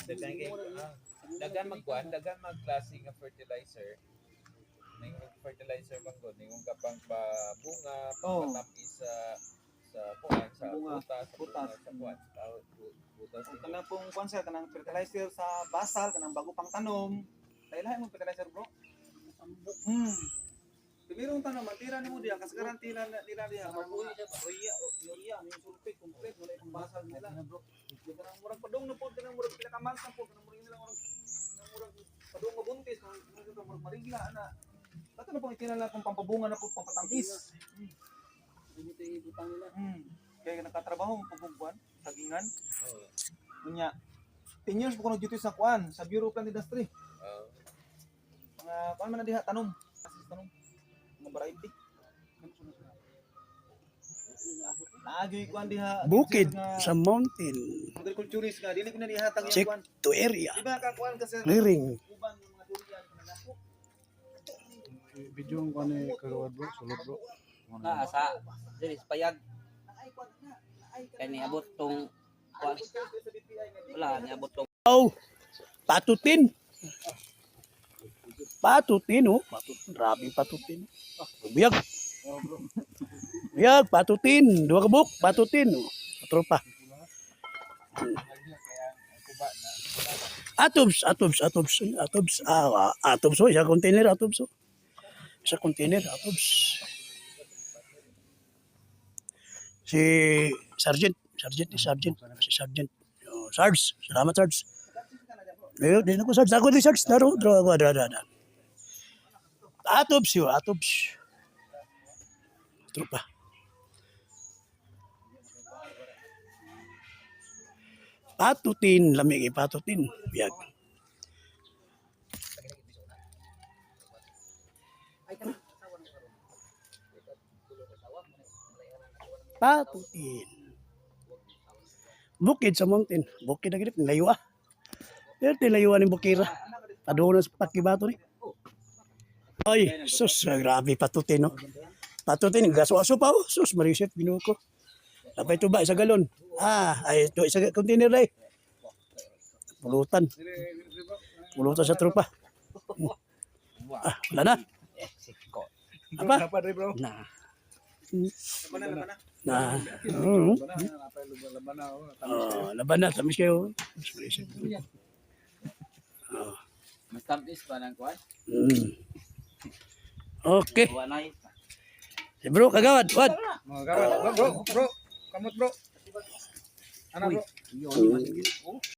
Dagan kay dagan magkuan, dagan magklase nga fertilizer. Ning fertilizer bang ko, ning kapang bunga, pagkatamis sa kuan, sa butas, sa kuan. Butas kanang pong kuan sir, kanang fertilizer sa basal, kanang bago pang tanom. Lain-lain mo fertilizer bro. Primero ang tanong, matira ni mo diya, kasi garantila nila diya. Mabuhi siya, urea, may sulfate, complete, wala itong basal nila. Kanang murag padong na po, kanang murag pinakamals na po, kanang murag nilang murag padong mabuntis, murag marigla na. Kato na pong itinala kung pampabunga na po, pampatamis. Dito ibutang nila. Kaya nakatrabaho mo pagbubuan, sagingan. Kunya, 10 years po ko nag-duty sa kuan, sa Bureau of Plant Industry. Mga kuan man na diha, tanom. Mga variety. Naagyoy kuan diha. Bukid sa mountain. Agriculturist nga, dili ko na dihatag yung Check kuan. to area. Diba kakuan kasi Clearing. uban yung mga durian kanako. Video ko ni kagawad bro, sulod bro. Na sa diri sa payag kay niabot tong kuan. Wala niabot tong Oh, patutin. Patutin, oh. Patutin. Grabe patutin. Biyag. Biyag, patutin. Dua kabuk, patutin. Oh. Tropa. Atobs. Atobs. Oh, isa container, atobs. Oh. Isa container, atobs. Si Sergeant. Si Sergeant. Oh, Sarge. Salamat, Sarge. Di na ko, Sarge. Ako di, Sarge. Daro. Atobs yun, atobs. Tropa. Patutin, lamig patutin. Biyag. Patutin. Bukid sa mountain. Bukid na ganit, laywa. Yan, tilayuan ng bukira. Padoon sa pakibato ni. Ay, sus, grabe patutin, no? Patutin, gaso-aso pa, oh. Sus, mariset, binuo ko. Napay ito ba, isa galon. Ay, ito, isa container na eh. Pulutan. Pulutan sa tropa. Wala na. Apa? na. Laban na, tamis kayo. Mas tamis pa nang kuan. Okay. Wanay. Bro, kagawad, wad. Mga kagawad, bro. Kamot bro. Ano bro?